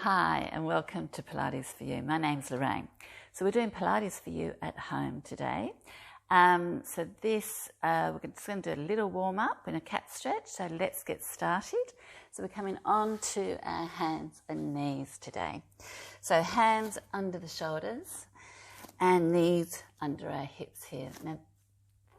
Hi and welcome to Pilates for You. My name's Lorraine. So we're doing Pilates for you at home today. We're just going to do a little warm up in a cat stretch. So let's get started. So we're coming on to our hands and knees today. So hands under the shoulders and knees under our hips here. Now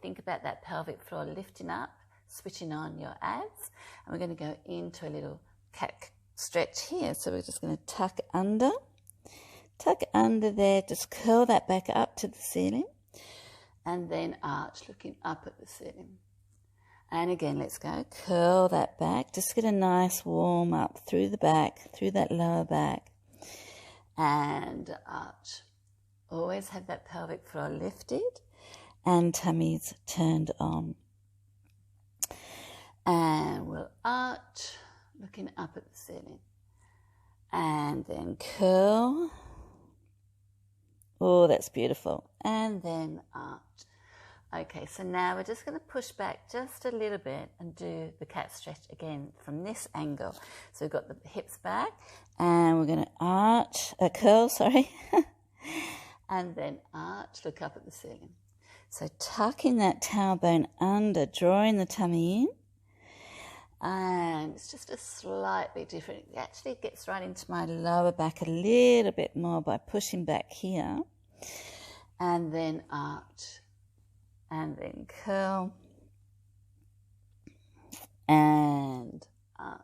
think about that pelvic floor lifting up, switching on your abs. And we're going to go into a little cat stretch here. So we're just going to tuck under there, just curl that back up to the ceiling and then arch, looking up at the ceiling. And again, let's go, curl that back, just get a nice warm up through the back, through that lower back, and arch. Always have that pelvic floor lifted and tummies turned on. And we'll arch, looking up at the ceiling, and then curl. Oh, that's beautiful. And then arch. Okay, so now we're just going to push back just a little bit and do the cat stretch again from this angle. So we've got the hips back and we're going to curl, and then arch, look up at the ceiling. So tucking that tailbone under, drawing the tummy in. And it's just a slightly different. It actually gets right into my lower back a little bit more by pushing back here. And then arch. And then curl. And arch.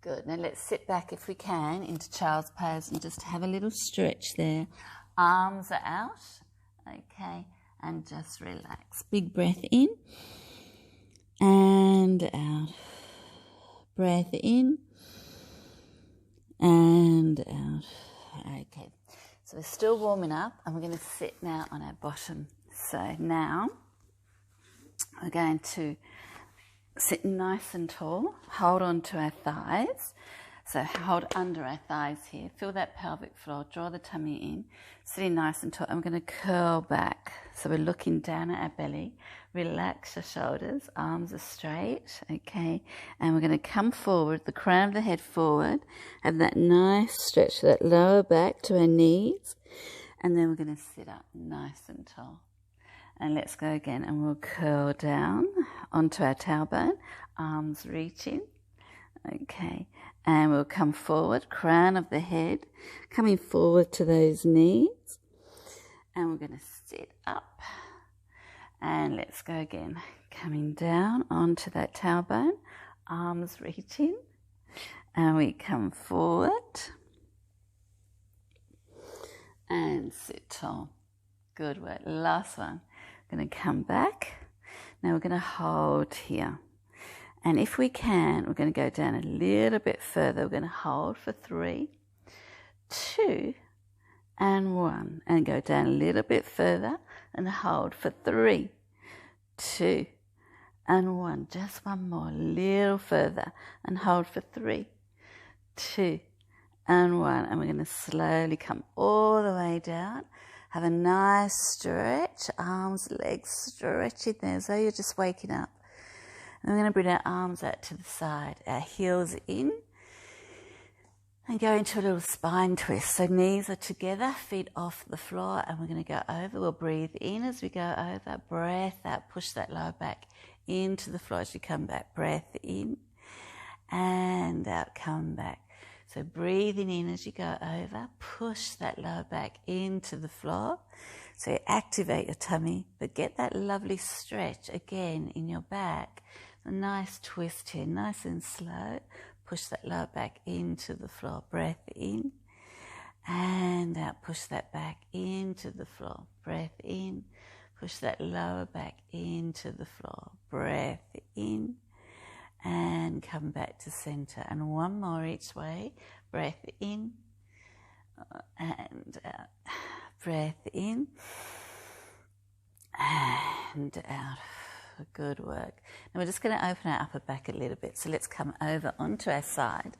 Good. Now let's sit back if we can into child's pose and just have a little stretch there. Arms are out. Okay. And just relax. Big breath in. And out. Breath in and out. Okay, so we're still warming up and we're going to sit now on our bottom. So now we're going to sit nice and tall, hold on to our thighs. So hold under our thighs here, feel that pelvic floor, draw the tummy in, sitting nice and tall. And we're going to curl back. So we're looking down at our belly, relax your shoulders, arms are straight, okay? And we're going to come forward, the crown of the head forward, have that nice stretch to that lower back to our knees. And then we're going to sit up nice and tall. And let's go again, and we'll curl down onto our tailbone, arms reaching. Okay, and we'll come forward, crown of the head, coming forward to those knees. And we're going to sit up. And let's go again, coming down onto that tailbone, arms reaching. And we come forward. And sit tall. Good work. Last one. Going to come back. Now we're going to hold here. And if we can, we're going to go down a little bit further. We're going to hold for 3, 2, and 1. And go down a little bit further and hold for 3, 2, and 1. Just one more, little further. And hold for 3, 2, and 1. And we're going to slowly come all the way down. Have a nice stretch. Arms, legs stretching there as though you're just waking up. And we're going to bring our arms out to the side, our heels in, and go into a little spine twist. So knees are together, feet off the floor, and we're going to go over. We'll breathe in as we go over, breath out, push that lower back into the floor as you come back. Breath in and out, come back. So breathing in as you go over, push that lower back into the floor. So you activate your tummy, but get that lovely stretch again in your back. A nice twist here, nice and slow. Push that lower back into the floor. Breath in and out. Push that back into the floor. Breath in. Push that lower back into the floor. Breath in and come back to center. And one more each way. Breath in and out. Breath in and out. Good work. Now we're just going to open our upper back a little bit. So let's come over onto our side.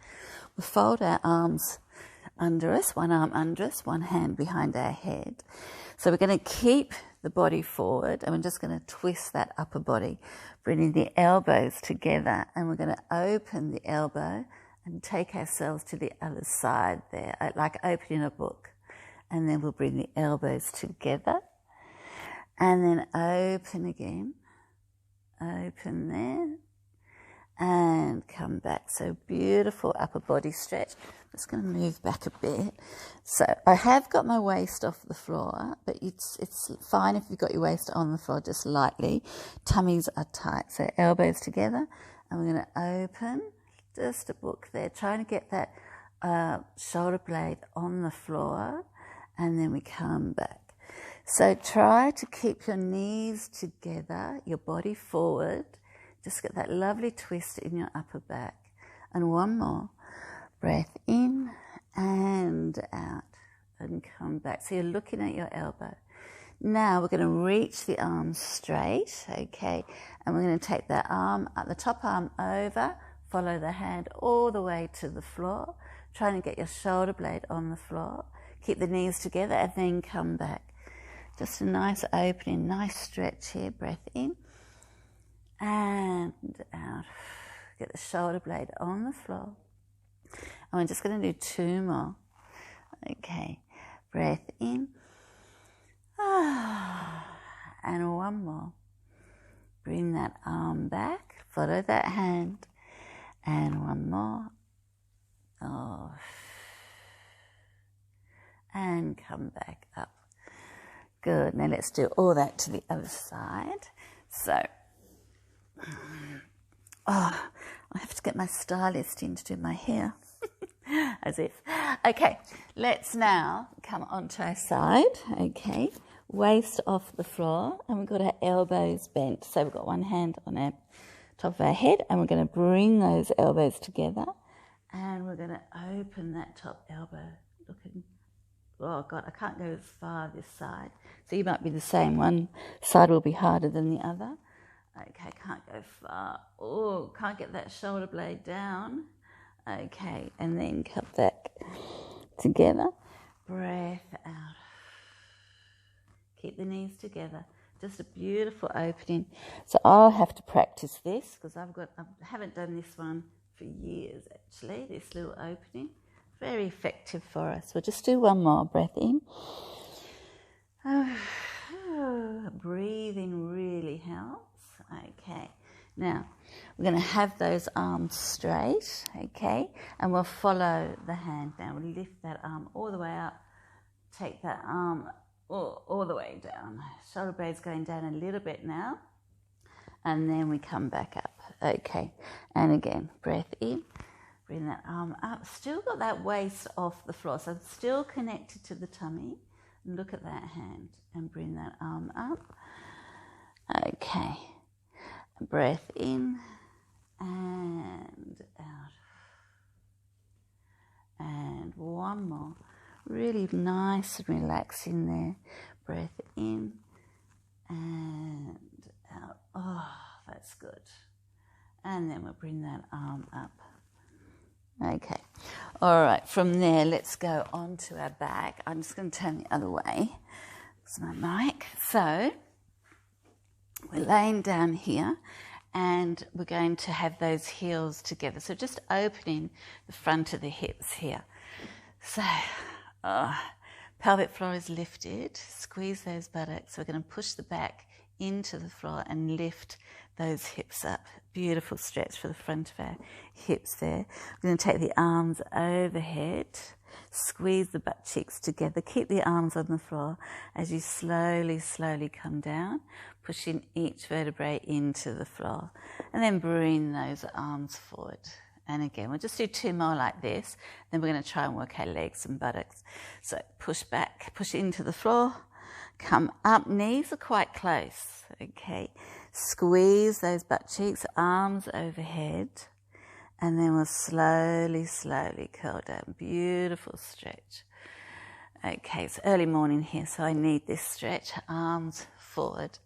We'll fold our arms under us, one arm under us, one hand behind our head. So we're going to keep the body forward and we're just going to twist that upper body, bringing the elbows together, and we're going to open the elbow and take ourselves to the other side there, like opening a book. And then we'll bring the elbows together and then open again. Open there and come back. So beautiful upper body stretch. I'm just going to move back a bit. So I have got my waist off the floor, but it's fine if you've got your waist on the floor just lightly. Tummies are tight. So elbows together, and we're going to open just a book there, trying to get that shoulder blade on the floor, and then we come back. So try to keep your knees together, your body forward. Just get that lovely twist in your upper back. And one more. Breath in and out and come back. So you're looking at your elbow. Now we're going to reach the arms straight, okay? And we're going to take that arm, the top arm over, follow the hand all the way to the floor, trying to get your shoulder blade on the floor. Keep the knees together and then come back. Just a nice opening, nice stretch here. Breath in and out. Get the shoulder blade on the floor. And we're just going to do 2 more. Okay. Breath in. And 1 more. Bring that arm back. Follow that hand. And 1 more. And come back up. Good. Now let's do all that to the other side. So, I have to get my stylist in to do my hair. As if. Okay, let's now come onto our side. Okay, waist off the floor, and we've got our elbows bent. So we've got one hand on our top of our head, and we're going to bring those elbows together, and we're going to open that top elbow. Looking. Oh, God, I can't go as far this side. So you might be the same. One side will be harder than the other. Okay, can't go far. Oh, can't get that shoulder blade down. Okay, and then come back together. Breath out. Keep the knees together. Just a beautiful opening. So I'll have to practice this because I haven't done this one for years, actually, this little opening. Very effective for us. We'll just do 1 more. Breath in. Breathing really helps. Okay. Now, we're going to have those arms straight, okay? And we'll follow the hand now. We'll lift that arm all the way up. Take that arm all the way down. Shoulder blade's going down a little bit now. And then we come back up. Okay. And again, breath in. Bring that arm up. Still got that waist off the floor, so still connected to the tummy. Look at that hand and bring that arm up. Okay. Breath in and out. And 1 more. Really nice and relaxing there. Breath in and out. Oh, that's good. And then we'll bring that arm up. Okay, all right, from there, let's go on to our back. I'm just going to turn the other way. It's my mic. So, we're laying down here, and we're going to have those heels together. So, just opening the front of the hips here. So, pelvic floor is lifted. Squeeze those buttocks. We're going to push the back into the floor and lift those hips up. Beautiful stretch for the front of our hips there. We're going to take the arms overhead, squeeze the butt cheeks together, keep the arms on the floor as you slowly come down, pushing each vertebrae into the floor, and then bring those arms forward. And again, we'll just do 2 more like this, then we're going to try and work our legs and buttocks. So push back, push into the floor, come up, knees are quite close, okay. Squeeze those butt cheeks, arms overhead, and then we'll slowly curl down. Beautiful stretch. Okay, it's early morning here, so I need this stretch. Arms forward.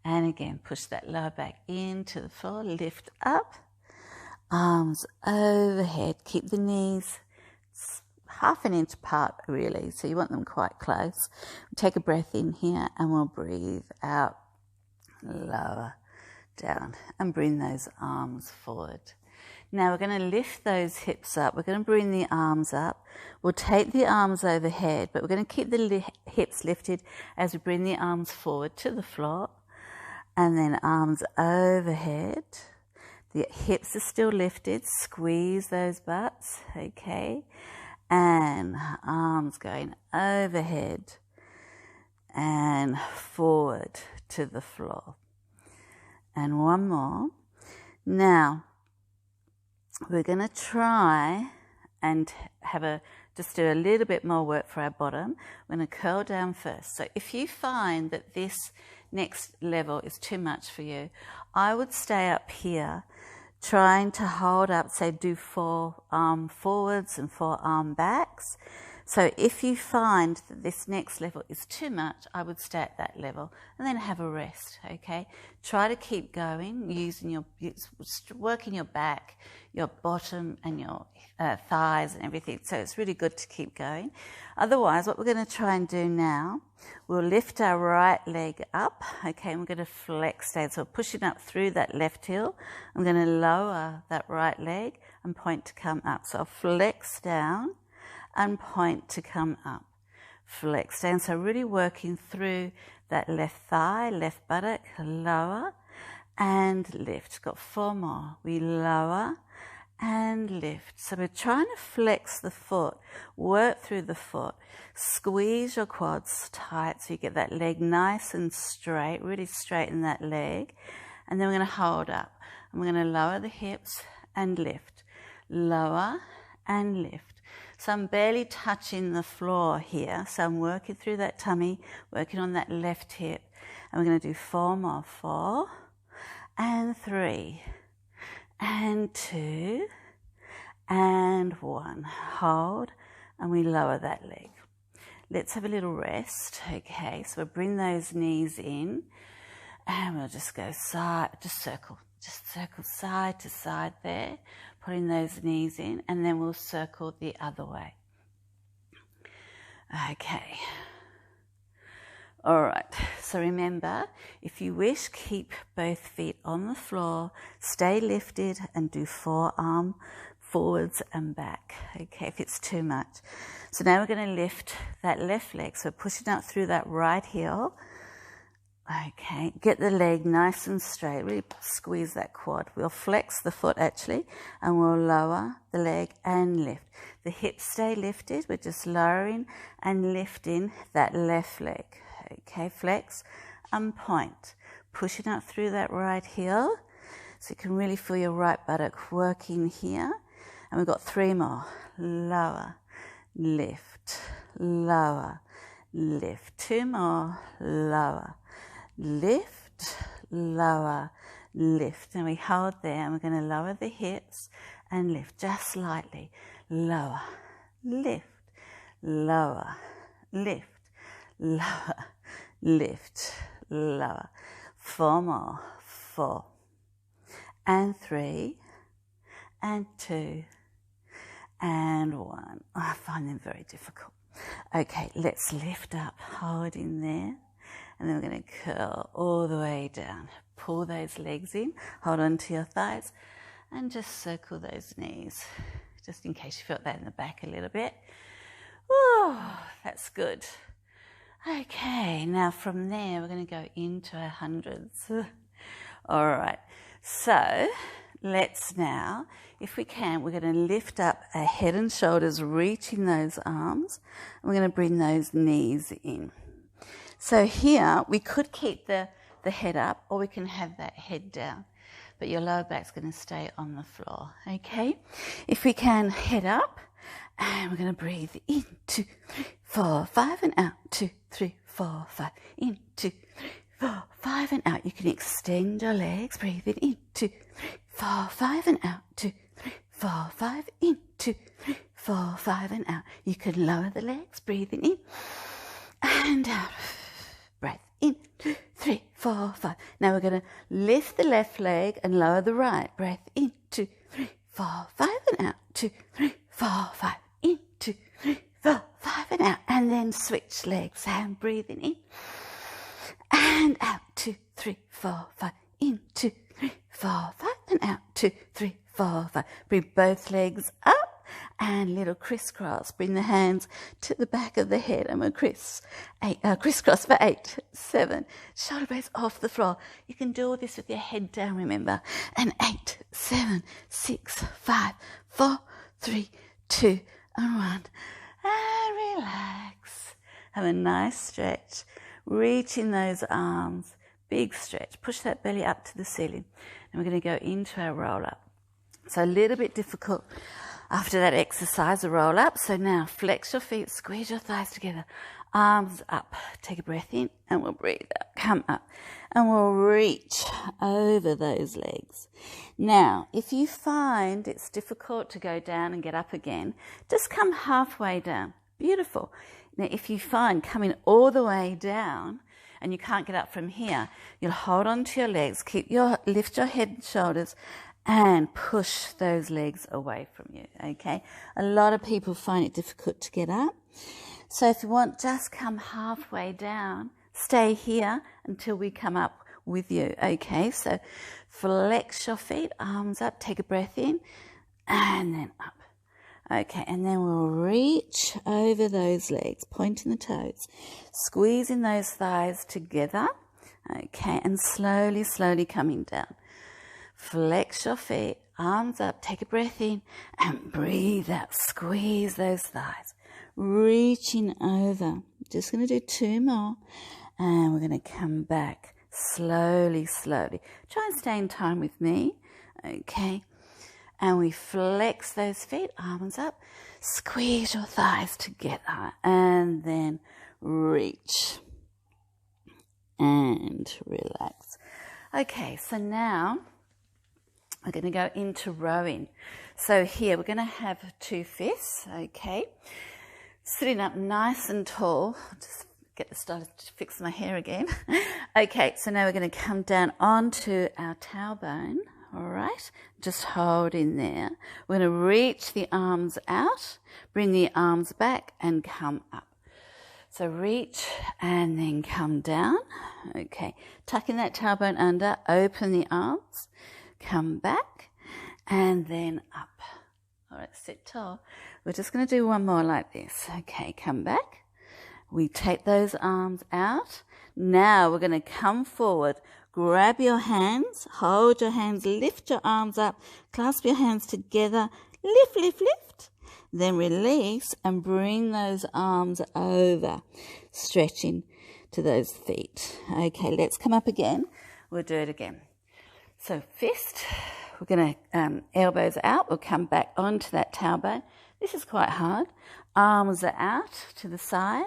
And again, push that lower back into the floor, lift up, arms overhead. Keep the knees half an inch apart, really, so you want them quite close. Take a breath in here, and we'll breathe out. Lower down and bring those arms forward. Now we're going to lift those hips up. We're going to bring the arms up. We'll take the arms overhead, but we're going to keep the hips lifted as we bring the arms forward to the floor. And then arms overhead. The hips are still lifted. Squeeze those butts, okay? And arms going overhead and forward to the floor. And one more. Now, we're going to try and just do a little bit more work for our bottom. We're going to curl down first. So if you find that this next level is too much for you, I would stay up here trying to hold up, say do 4 arm forwards and 4 arm backs. So if you find that this next level is too much, I would stay at that level and then have a rest, okay? Try to keep going, working your back, your bottom and your thighs and everything. So it's really good to keep going. Otherwise, what we're going to try and do now, we'll lift our right leg up, okay, and we're going to flex down. So pushing up through that left heel. I'm going to lower that right leg and point to come up. So I'll flex down and point to come up. Flex down. So really working through that left thigh, left buttock, lower and lift. Got 4 more. We lower and lift. So we're trying to flex the foot, work through the foot, squeeze your quads tight so you get that leg nice and straight, really straighten that leg. And then we're going to hold up. And we're going to lower the hips and lift. Lower and lift. So I'm barely touching the floor here. So I'm working through that tummy, working on that left hip. And we're going to do 4 more. 4 and 3 and 2 and 1. Hold and we lower that leg. Let's have a little rest. Okay, so we'll bring those knees in and we'll just go side, just circle side to side there, putting those knees in, and then we'll circle the other way. Okay. All right, so remember, if you wish, keep both feet on the floor, stay lifted and do 4 arm forwards and back, okay, if it's too much. So now we're going to lift that left leg, so pushing up through that right heel. Okay, get the leg nice and straight, really squeeze that quad. We'll flex the foot actually, and we'll lower the leg and lift. The hips stay lifted, we're just lowering and lifting that left leg. Okay, flex and point. Pushing up through that right heel, so you can really feel your right buttock working here. And we've got 3 more. Lower, lift, lower, lift. 2 more, lower. Lift, lower, lift. And we hold there and we're going to lower the hips and lift just slightly. Lower, lift, lower, lift, lower, lift, lower. 4 more. 4 and 3 and 2 and 1. I find them very difficult. Okay, let's lift up, hold in there. And then we're going to curl all the way down. Pull those legs in, hold on to your thighs, and just circle those knees, just in case you felt that in the back a little bit. Oh, that's good. Okay, now from there we're going to go into our hundreds. All right, so let's now, if we can, we're going to lift up our head and shoulders, reaching those arms, and we're going to bring those knees in. So here, we could keep the head up, or we can have that head down, but your lower back's going to stay on the floor, okay? If we can, head up, and we're going to breathe in, 2, 3, 4, 5, and out, 2, 3, 4, 5, in, 2, 3, 4, 5, and out. You can extend your legs, breathe it in, 2, 3, 4, 5, and out, 2, 3, 4, 5, in, 2, 3, 4, 5, and out. You can lower the legs, breathing in, and out. Breath in, 2, 3, 4, 5. Now we're going to lift the left leg and lower the right. Breath in, 2, 3, 4, 5, and out. 2, 3, 4, 5. In, 2, 3, 4, 5, and out. And then switch legs and breathing in and out. 2, 3, 4, 5. In, 2, 3, 4, 5, and out. 2, 3, 4, 5. Bring both legs up and little crisscross. Bring the hands to the back of the head and we'll crisscross for 8, 7. Shoulder blades off the floor. You can do all this with your head down, remember. And 8, 7, 6, 5, 4, 3, 2, and 1. And relax. Have a nice stretch. Reach in those arms. Big stretch. Push that belly up to the ceiling. And we're going to go into our roll up. So a little bit difficult after that exercise, a roll up. So now flex your feet, squeeze your thighs together, arms up. Take a breath in and we'll breathe out. Come up and we'll reach over those legs. Now, if you find it's difficult to go down and get up again, just come halfway down. Beautiful. Now, if you find coming all the way down and you can't get up from here, you'll hold on to your legs, lift your head and shoulders, and push those legs away from you, okay? A lot of people find it difficult to get up. So if you want, just come halfway down, stay here until we come up with you, okay? So flex your feet, arms up, take a breath in, and then up. Okay, and then we'll reach over those legs, pointing the toes, squeezing those thighs together, okay, and slowly, slowly coming down. Flex your feet, arms up, take a breath in, and breathe out. Squeeze those thighs, reaching over. Just going to do 2 more, and we're going to come back slowly, slowly. Try and stay in time with me, okay? And we flex those feet, arms up, squeeze your thighs together, and then reach and relax. Okay, so now we're going to go into rowing. So here we're going to have 2 fists, okay? Sitting up nice and tall. Just get this started to fix my hair again. Okay, so now we're going to come down onto our tailbone. All right, just hold in there. We're going to reach the arms out, bring the arms back and come up. So reach and then come down. Okay, tucking that tailbone under, open the arms, come back and then up. All right, sit tall. We're just going to do 1 more like this. Okay, come back. We take those arms out. Now we're going to come forward. Grab your hands, hold your hands, lift your arms up, clasp your hands together, lift, lift, lift. Then release and bring those arms over, stretching to those feet. Okay, let's come up again. We'll do it again. So fist, we're going to elbows out. We'll come back onto that tailbone. This is quite hard. Arms are out to the side.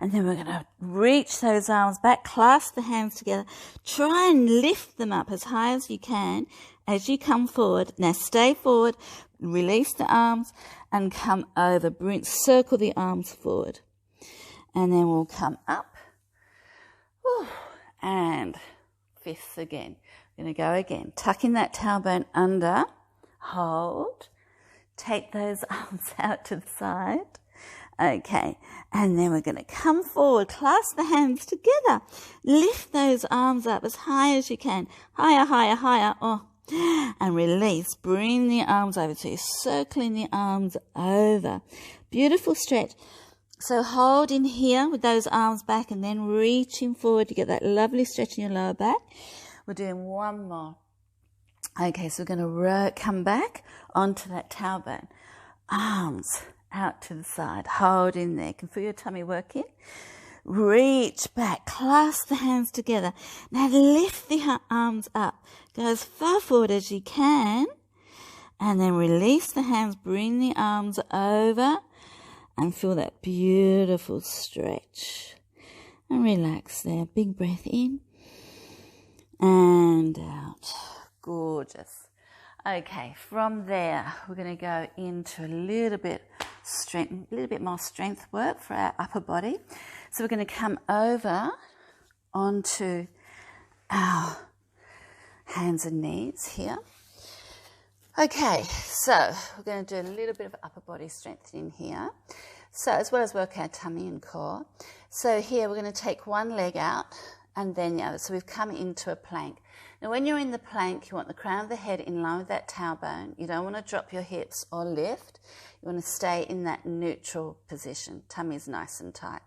And then we're going to reach those arms back, clasp the hands together. Try and lift them up as high as you can as you come forward. Now stay forward, release the arms and come over. Circle the arms forward. And then we'll come up. And fists again. We're going to go again. Tucking that tailbone under. Hold. Take those arms out to the side. Okay, and then we're going to come forward, clasp the hands together, lift those arms up as high as you can, higher, higher, higher, and release, bring the arms over, so you're circling the arms over. Beautiful stretch. So hold in here with those arms back and then reaching forward to get that lovely stretch in your lower back. We're doing 1 more. Okay, so we're going to come back onto that tailbone, arms out to the side, hold in there. You can feel your tummy working. Reach back, clasp the hands together. Now lift the arms up. Go as far forward as you can. And then release the hands, bring the arms over and feel that beautiful stretch. And relax there. Big breath in and out. Gorgeous. Okay, from there we're going to go into a little bit more strength work for our upper body. So we're going to come over onto our hands and knees here. Okay, so we're going to do a little bit of upper body strengthening here. So as well as work our tummy and core. So here we're going to take one leg out and then the other. So we've come into a plank. Now when you're in the plank, you want the crown of the head in line with that tailbone. You don't want to drop your hips or lift. You want to stay in that neutral position. Tummy's nice and tight.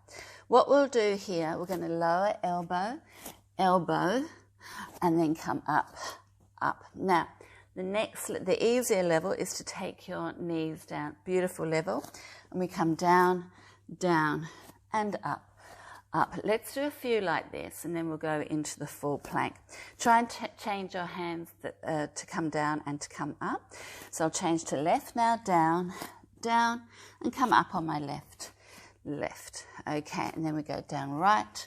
What we'll do here, we're going to lower elbow, elbow, and then come up, up. Now, the easier level is to take your knees down. Beautiful level. And we come down, down, and up. Up. Let's do a few like this, and then we'll go into the full plank. Try and change your hands to come down and to come up. So I'll change to left now, down, down, and come up on my left, left. Okay, and then we go down right,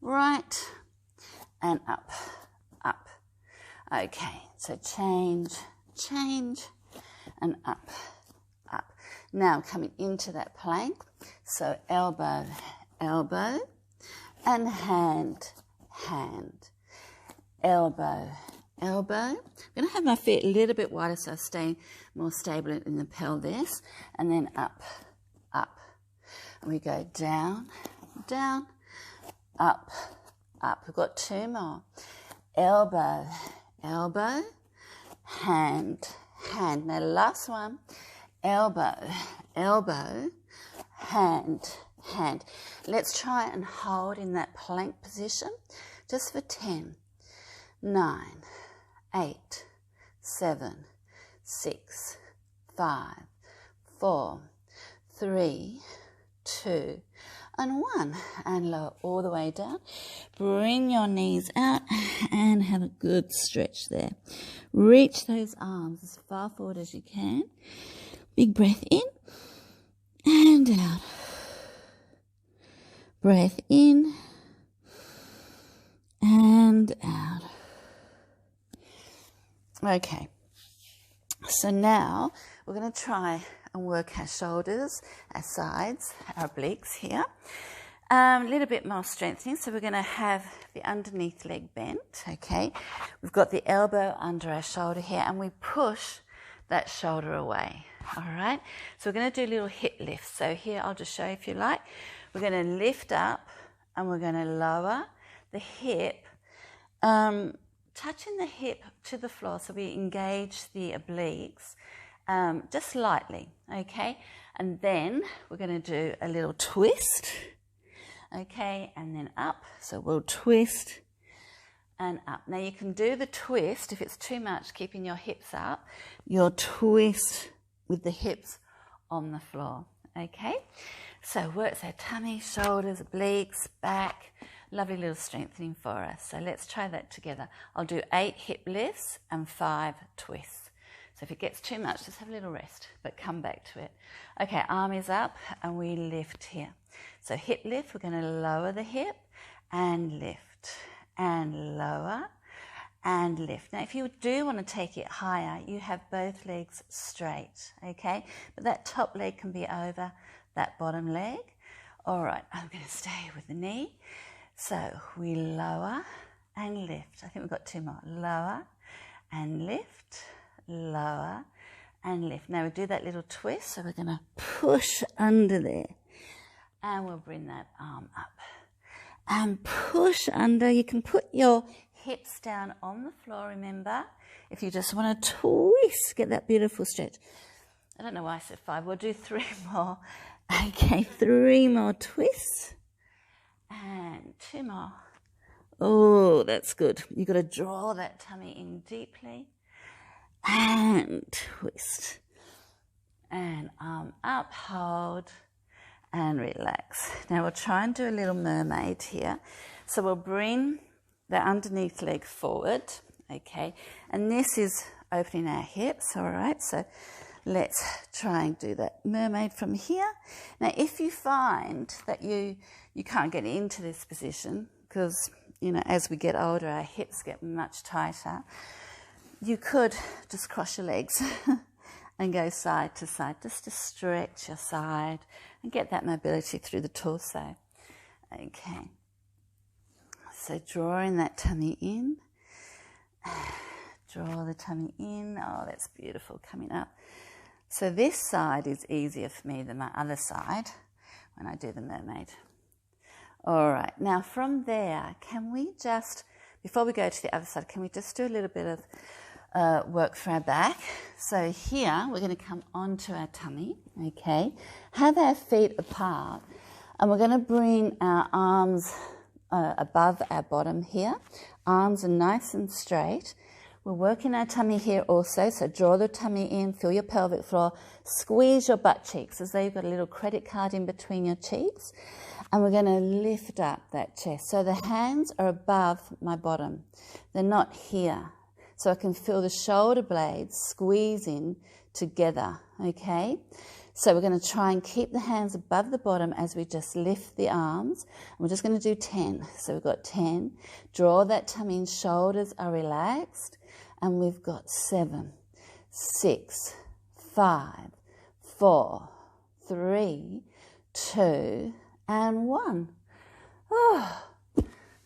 right, and up, up. Okay, so change, change, and up, up. Now coming into that plank, so elbow, elbow, and hand, hand, elbow, elbow. I'm going to have my feet a little bit wider so I stay more stable in the pelvis, and then up, up. And we go down, down, up, up. We've got two more. Elbow, elbow, hand, hand. Now last one, elbow, elbow, hand, hand. Let's try and hold in that plank position just for 10, 9, 8, 7, 6, 5, 4, 3, 2, and 1. And lower all the way down. Bring your knees out and have a good stretch there. Reach those arms as far forward as you can. Big breath in and out. Breath in and out. Okay, so now we're going to try and work our shoulders, our sides, our obliques here. A little bit more strengthening, so we're going to have the underneath leg bent, okay? We've got the elbow under our shoulder here, and we push that shoulder away, all right? So we're going to do little hip lifts. So here, I'll just show you if you like. We're going to lift up and we're going to lower the hip, touching the hip to the floor so we engage the obliques just lightly, okay? And then we're going to do a little twist, okay? And then up. So we'll twist and up. Now you can do the twist if it's too much, keeping your hips up. You'll twist with the hips on the floor, okay? So works our tummy, shoulders, obliques, back. Lovely little strengthening for us. So let's try that together. I'll do 8 hip lifts and 5 twists. So if it gets too much, just have a little rest, but come back to it. Okay, arm is up and we lift here. So hip lift, we're going to lower the hip and lift and lower and lift. Now, if you do want to take it higher, you have both legs straight, okay? But that top leg can be over that bottom leg. All right, I'm going to stay with the knee. So we lower and lift. I think we've got 2 more. Lower and lift, lower and lift. Now we do that little twist, so we're going to push under there. And we'll bring that arm up. And push under. You can put your hips down on the floor, remember. If you just want to twist, get that beautiful stretch. I don't know why I said 5. We'll do 3 more. Okay, 3 more twists. And 2 more. Oh, that's good. You've got to draw that tummy in deeply. And twist. And arm up, hold, and relax. Now we'll try and do a little mermaid here. So we'll bring the underneath leg forward, okay? And this is opening our hips, all right? So let's try and do that mermaid from here. Now, if you find that you can't get into this position because, you know, as we get older, our hips get much tighter, you could just cross your legs and go side to side, just to stretch your side and get that mobility through the torso. Okay. So drawing that tummy in. Draw the tummy in. Oh, that's beautiful, coming up. So this side is easier for me than my other side when I do the mermaid. All right, now from there, can we just, before we go to the other side, can we just do a little bit of work for our back? So here, we're going to come onto our tummy, okay? Have our feet apart, and we're going to bring our arms above our bottom here. Arms are nice and straight. We're working our tummy here also, so draw the tummy in, feel your pelvic floor, squeeze your butt cheeks as though you've got a little credit card in between your cheeks, and we're going to lift up that chest. So the hands are above my bottom. They're not here. So I can feel the shoulder blades squeezing together, okay? So we're going to try and keep the hands above the bottom as we just lift the arms. And we're just going to do 10. So we've got 10. Draw that tummy in, shoulders are relaxed. And we've got 7, 6, 5, 4, 3, 2, and 1. Oh,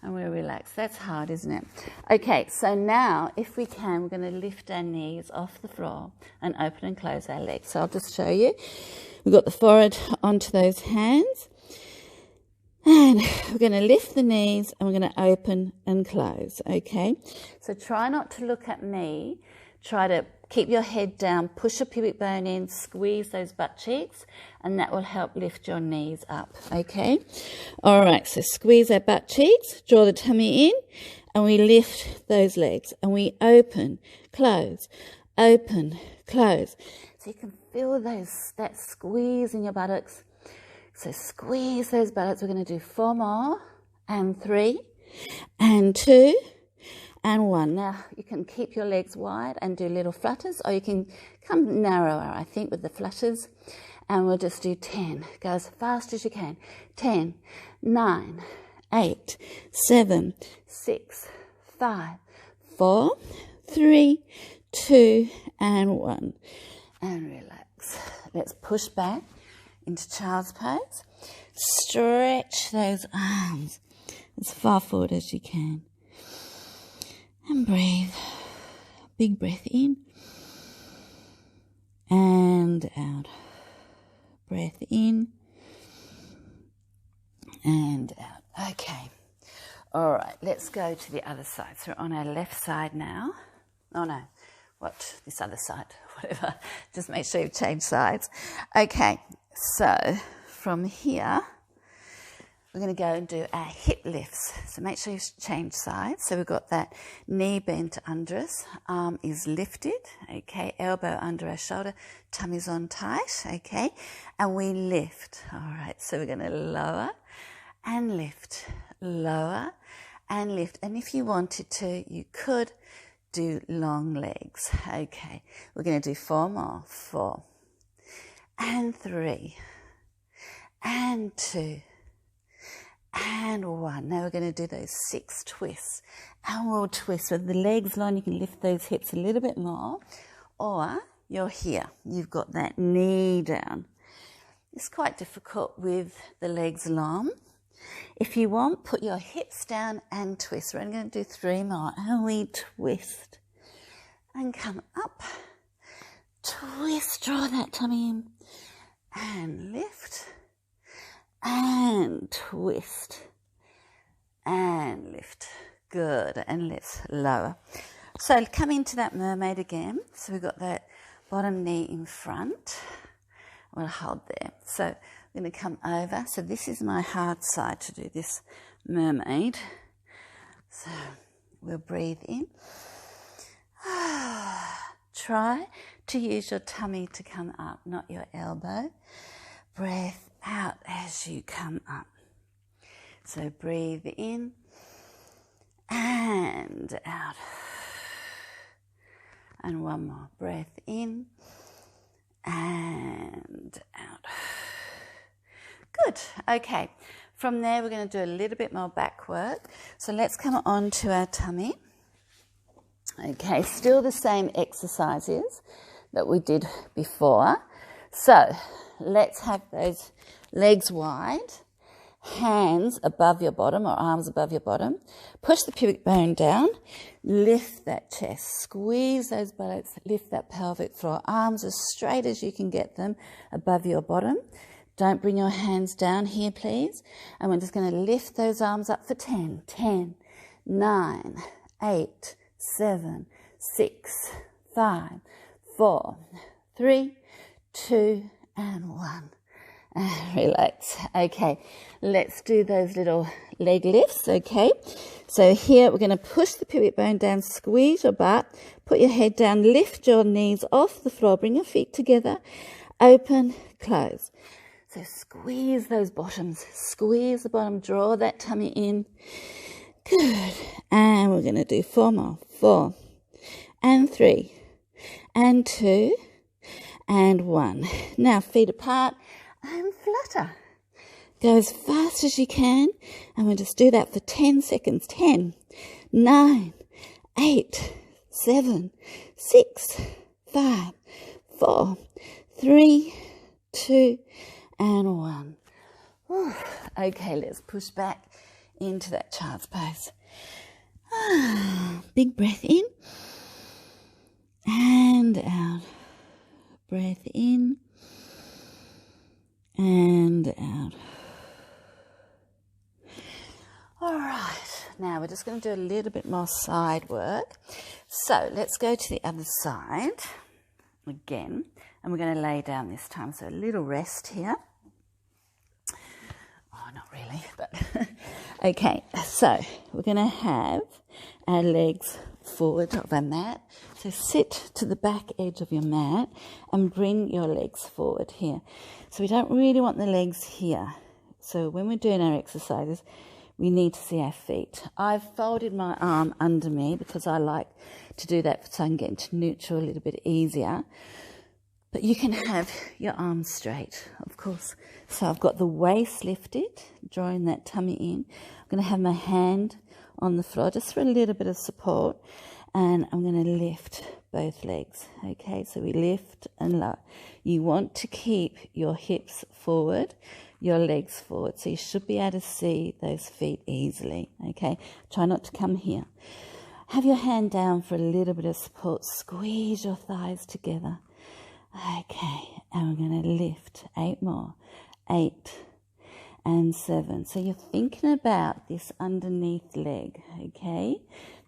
and we're relaxed. That's hard, isn't it? Okay, so now, if we can, we're going to lift our knees off the floor and open and close our legs. So I'll just show you. We've got the forehead onto those hands. And we're going to lift the knees and we're going to open and close, okay? So try not to look at me. Try to keep your head down, push your pubic bone in, squeeze those butt cheeks, and that will help lift your knees up, okay? All right, so squeeze our butt cheeks, draw the tummy in, and we lift those legs, and we open, close, open, close. So you can feel that squeeze in your buttocks. So squeeze those buttocks. We're going to do 4 more, and 3, and 2, and 1. Now, you can keep your legs wide and do little flutters, or you can come narrower, I think, with the flutters. And we'll just do 10. Go as fast as you can. 10, 9, 8, 7, 6, 5, 4, 3, 2, and 1. And relax. Let's push back into child's pose. Stretch those arms as far forward as you can. And breathe. Big breath in and out. Breath in and out. Okay. All right, let's go to the other side. So we're on our left side now. Oh no, what? This other side, whatever. Just make sure you've changed sides. Okay, so from here, we're going to go and do our hip lifts. So make sure you change sides. So we've got that knee bent under us, arm is lifted, okay, elbow under our shoulder, tummy's on tight, okay, and we lift. All right, so we're going to lower and lift, lower and lift. And if you wanted to, you could do long legs. Okay, we're going to do 4 more. 4 and 3 and 2 and 1. Now we're going to do those 6 twists, and we'll twist with the legs long. You can lift those hips a little bit more, or you're here, you've got that knee down. It's quite difficult with the legs long. If you want, put your hips down and twist. We're only going to do 3 more, and we twist and come up, twist, draw that tummy in and lift and twist and lift. Good. And let's lower. So come into that mermaid again. So we've got that bottom knee in front. We'll hold there. So I'm going to come over. So this is my hard side to do this mermaid. So we'll breathe in. Try to use your tummy to come up, not your elbow. Breath out as you come up. So breathe in and out. And 1 more. Breath in and out. Good. Okay. From there, we're going to do a little bit more back work. So let's come on to our tummy. Okay, still the same exercises that we did before. So let's have those legs wide, hands above your bottom or arms above your bottom. Push the pubic bone down, lift that chest, squeeze those buttocks, lift that pelvic floor. Arms as straight as you can get them above your bottom. Don't bring your hands down here, please. And we're just going to lift those arms up for 10, 10, 9, 8, 7, 6, 5, 4, 3, 2, and 1. And relax. Okay, let's do those little leg lifts, okay? So here we're going to push the pivot bone down, squeeze your butt, put your head down, lift your knees off the floor, bring your feet together, open, close. So squeeze those bottoms, squeeze the bottom, draw that tummy in. Good. And we're going to do 4 more. 4, and 3, and 2, and 1. Now feet apart and flutter. Go as fast as you can, and we'll just do that for 10 seconds. 10, 9, 8, 7, 6, 5, 4, 3, 2, and 1. Whew. Okay, let's push back into that child's pose. Big breath in and out. Breath in and out. All right, now we're just going to do a little bit more side work. So let's go to the other side again, and we're going to lay down this time. So a little rest here. Oh, not really, but okay. So we're going to have our legs forward of our mat. So sit to the back edge of your mat and bring your legs forward here. So we don't really want the legs here. So when we're doing our exercises, we need to see our feet. I've folded my arm under me because I like to do that so I can get into neutral a little bit easier. But you can have your arms straight, of course. So I've got the waist lifted, drawing that tummy in. I'm going to have my hand on the floor just for a little bit of support. And I'm going to lift both legs. Okay, so we lift and lower. You want to keep your hips forward, your legs forward. So you should be able to see those feet easily. Okay, try not to come here. Have your hand down for a little bit of support. Squeeze your thighs together. Okay, and we're going to lift 8 more. 8 and 7. So you're thinking about this underneath leg, okay?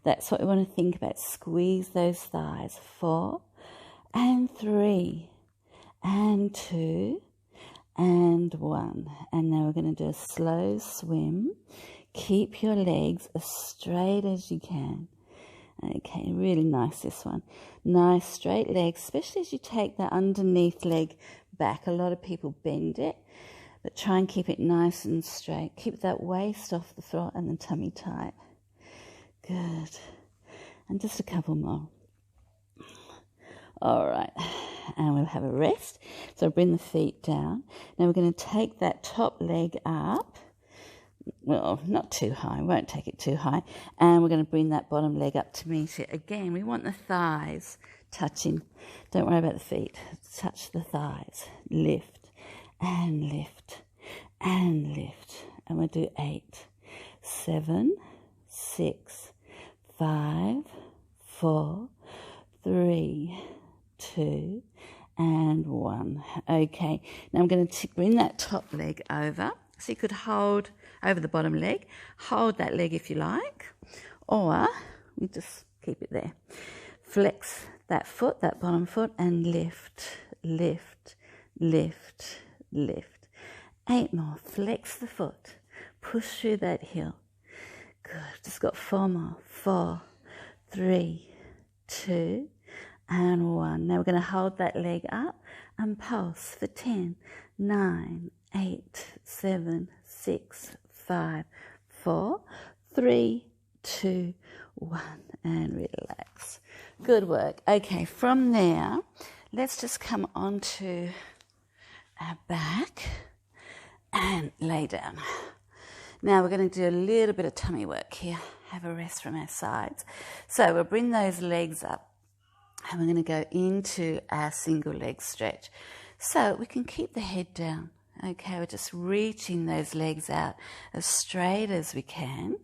That's what we want to think about. Squeeze those thighs. 4 and 3 and 2 and 1. And now we're going to do a slow swim. Keep your legs as straight as you can. Okay, really nice this one. Nice straight legs, especially as you take that underneath leg back. A lot of people bend it, but try and keep it nice and straight. Keep that waist off the floor and the tummy tight. Good. And just a couple more. All right. And we'll have a rest. So bring the feet down. Now we're going to take that top leg up. Well, not too high. Won't take it too high. And we're going to bring that bottom leg up to meet it. Again, we want the thighs touching. Don't worry about the feet. Touch the thighs. Lift and lift and lift. And we'll do 8, 7, 6, 5, 4, 3, 2, and 1. Okay, now I'm going to bring that top leg over. So you could hold over the bottom leg. Hold that leg if you like, or you just keep it there. Flex that foot, that bottom foot, and lift, lift, lift, lift. 8 more. Flex the foot. Push through that heel. Good. Just got 4 more. 4, 3, 2, and 1. Now we're going to hold that leg up and pulse for 10, 9, 8, 7, 6, 5, 4, 3, 2, 1, and relax. Good work. Okay, from there, let's just come onto our back and lay down. Now we're going to do a little bit of tummy work here. Have a rest from our sides. So we'll bring those legs up and we're going to go into our single leg stretch. So we can keep the head down. Okay, we're just reaching those legs out as straight as we can.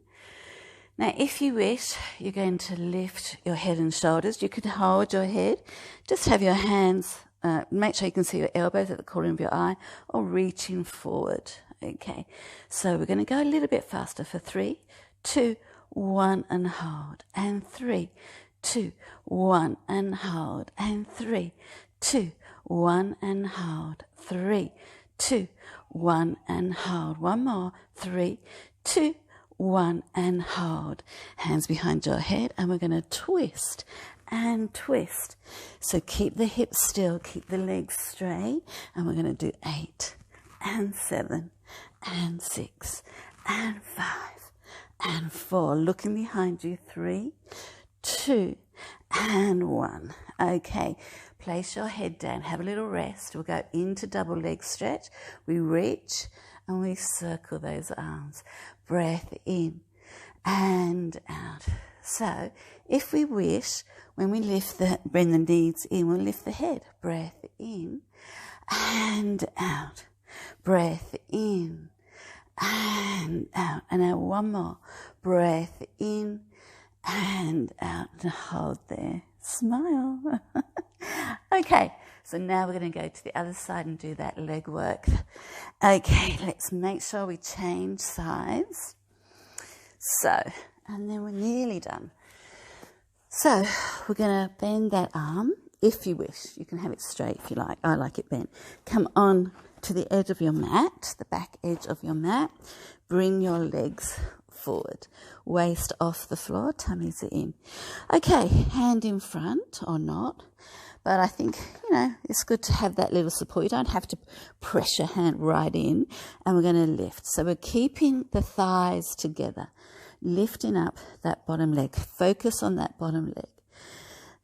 Now, if you wish, you're going to lift your head and shoulders. You could hold your head. Just have your hands, make sure you can see your elbows at the corner of your eye, or reaching forward. Okay, so we're going to go a little bit faster for 3, 2, 1 and hold, and 3, 2, 1 and hold, and 3, 2, 1 and hold, 3, 2, 1 and hold. One more, 3, 2, 1 and hold. Hands behind your head, and we're going to twist and twist. So keep the hips still, keep the legs straight, and we're going to do 8 and 7 and 6 and 5 and 4. Looking behind you, 3, 2 and 1. Okay, place your head down, have a little rest. We'll go into double leg stretch. We reach and we circle those arms. Breath in and out. So if we wish, when we bring the knees in, we'll lift the head. Breath in and out. Breath in and out. And now one more. Breath in and out. And hold there. Smile. Okay, so now we're going to go to the other side and do that leg work. Okay, let's make sure we change sides. So, and then we're nearly done. So we're going to bend that arm, if you wish. You can have it straight if you like. I like it bent. Come on to the edge of your mat, the back edge of your mat. Bring your legs forward. Waist off the floor, tummies are in. Okay, hand in front or not. But I think, it's good to have that little support. You don't have to press your hand right in. And we're going to lift. So we're keeping the thighs together. Lifting up that bottom leg. Focus on that bottom leg.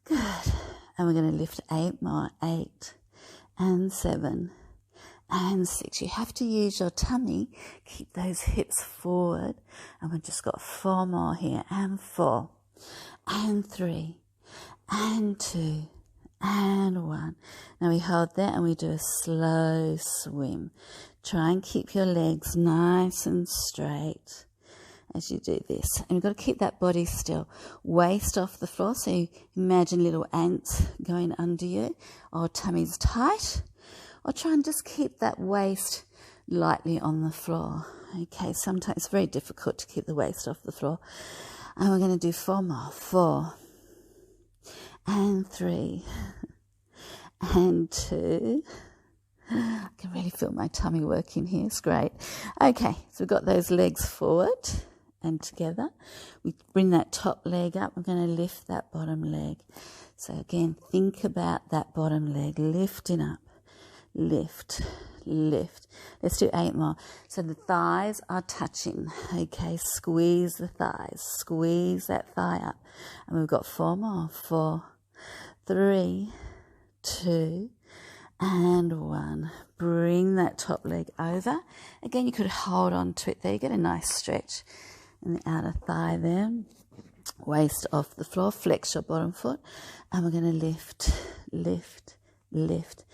Good. And we're going to lift 8 more. 8 and 7 and 6. You have to use your tummy. Keep those hips forward. And we've just got 4 more here. And 4 and 3 and 2 and 1. Now we hold there and we do a slow swim. Try and keep your legs nice and straight as you do this. And you've got to keep that body still. Waist off the floor. So you imagine little ants going under you. Or tummy's tight. Or try and just keep that waist lightly on the floor. Okay, sometimes it's very difficult to keep the waist off the floor. And we're going to do 4 more. 4 and 3 and 2. I can really feel my tummy working here. It's great. Okay, so we've got those legs forward and together. We bring that top leg up. We're going to lift that bottom leg. So again, think about that bottom leg lifting up. Lift, lift. Let's do 8 more. So the thighs are touching. Okay, squeeze the thighs. Squeeze that thigh up. And we've got 4 more. 4, 3, 2, and 1. Bring that top leg over. Again, you could hold on to it there. You get a nice stretch in the outer thigh there. Waist off the floor. Flex your bottom foot. And we're going to lift, lift, lift.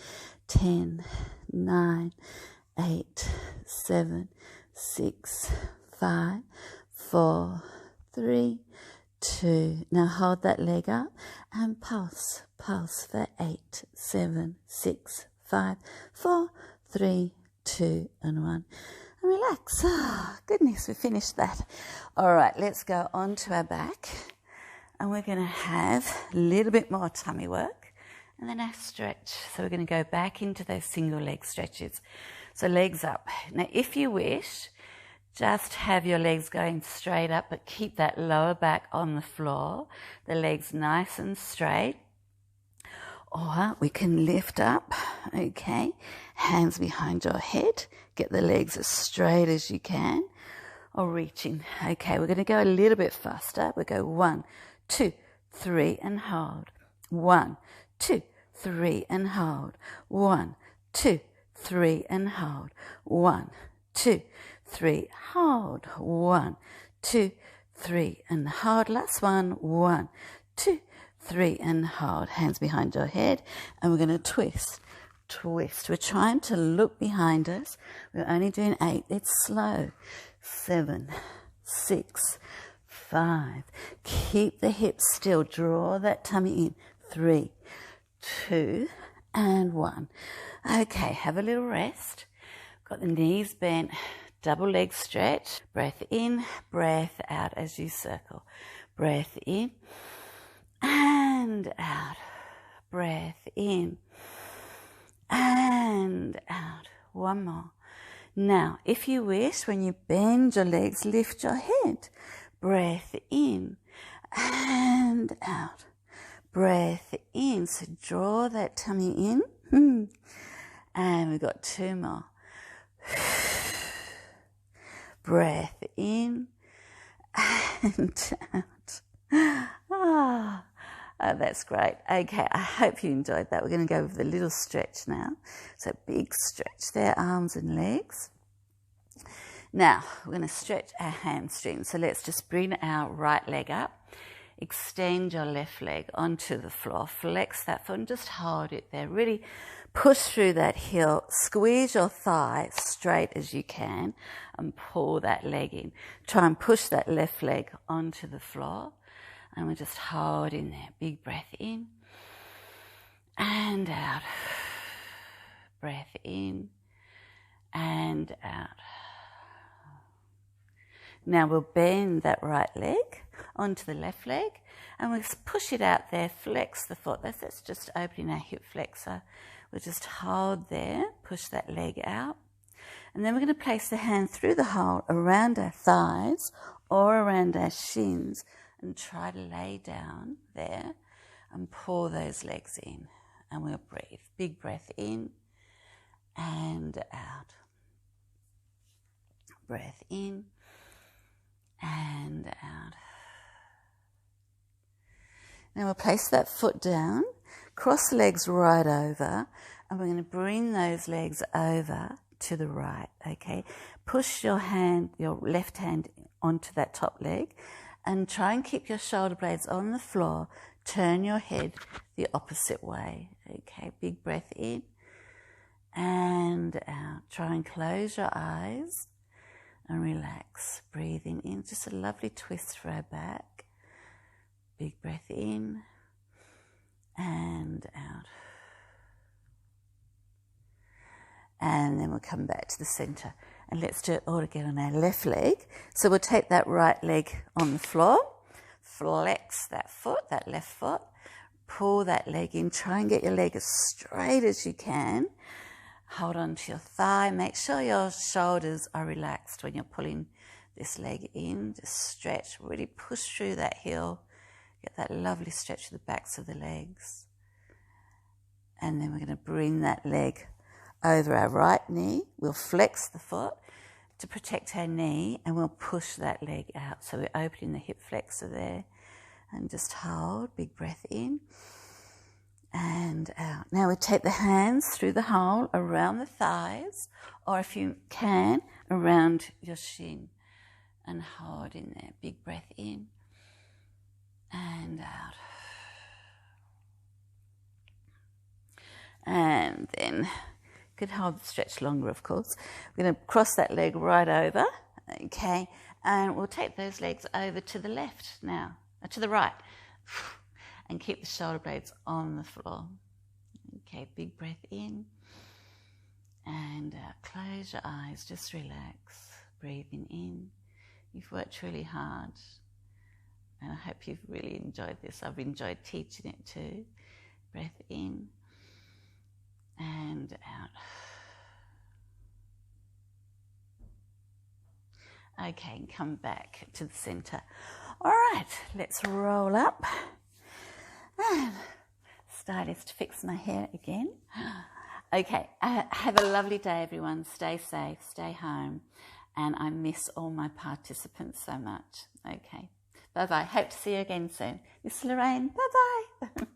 10, 9, 8, 7, 6, 5, 4, 3, 2. Now hold that leg up and pulse. Pulse for 8, 7, 6, 5, 4, 3, 2, and 1. And relax. Oh, goodness, we finished that. All right, let's go on to our back. And we're going to have a little bit more tummy work. And then a stretch. So we're going to go back into those single leg stretches. So legs up. Now, if you wish, just have your legs going straight up, but keep that lower back on the floor. The legs nice and straight. Or we can lift up, okay? Hands behind your head. Get the legs as straight as you can. Or reaching. Okay, we're going to go a little bit faster. We go 1, 2, 3, and hold. 1, 2, 3, and hold. 1, 2, 3, and hold. 1, 2, 3, hold. 1, 2, 3, and hold. Last one. 1, 2, 3, and hold. Hands behind your head. And we're going to twist. Twist. We're trying to look behind us. We're only doing 8. It's slow. 7, 6, 5. Keep the hips still. Draw that tummy in. 3, 2, and 1. Okay, have a little rest. Got the knees bent, double leg stretch. Breath in, breath out as you circle. Breath in and out. Breath in and out. One more. Now, if you wish, when you bend your legs, lift your head. Breath in and out. Breath in. So draw that tummy in. And we've got 2 more. Breath in and out. Oh, that's great. Okay, I hope you enjoyed that. We're going to go with a little stretch now. So big stretch there, arms and legs. Now, we're going to stretch our hamstrings. So let's just bring our right leg up. Extend your left leg onto the floor. Flex that foot and just hold it there. Really push through that heel. Squeeze your thigh straight as you can and pull that leg in. Try and push that left leg onto the floor. And we just hold in there. Big breath in and out. Breath in and out. Now we'll bend that right leg onto the left leg and we'll push it out there, flex the foot. That's just opening our hip flexor. We'll just hold there, push that leg out. And then we're going to place the hand through the hole around our thighs or around our shins and try to lay down there and pull those legs in. And we'll breathe. Big breath in and out. Breath in and out. Now we'll place that foot down, cross the legs right over, and we're going to bring those legs over to the right, okay? Push your left hand onto that top leg and try and keep your shoulder blades on the floor. Turn your head the opposite way, okay? Big breath in and out. Try and close your eyes and relax. Breathing in, just a lovely twist for our back. Big breath in and out. And then we'll come back to the center. And let's do it all again on our left leg. So we'll take that right leg on the floor, flex that foot, that left foot, pull that leg in, try and get your leg as straight as you can. Hold on to your thigh, make sure your shoulders are relaxed when you're pulling this leg in. Just stretch, really push through that heel, get that lovely stretch to the backs of the legs. And then we're going to bring that leg over our right knee. We'll flex the foot to protect our knee and we'll push that leg out. So we're opening the hip flexor there and just hold. Big breath in and out. Now we take the hands through the hole around the thighs, or if you can, around your shin, and hold in there. Big breath in and out. And then could hold the stretch longer, of course. We're going to cross that leg right over, okay, and we'll take those legs over to the left now, to the right, and keep the shoulder blades on the floor. Okay, big breath in and out. Close your eyes, just relax, breathing in. You've worked really hard, and I hope you've really enjoyed this. I've enjoyed teaching it too. Breath in and out. Okay, and come back to the center. All right, let's roll up. And stylist to fix my hair again. Okay, have a lovely day, everyone. Stay safe, stay home. And I miss all my participants so much. Okay, bye-bye. Hope to see you again soon. This is Lorraine. Bye-bye.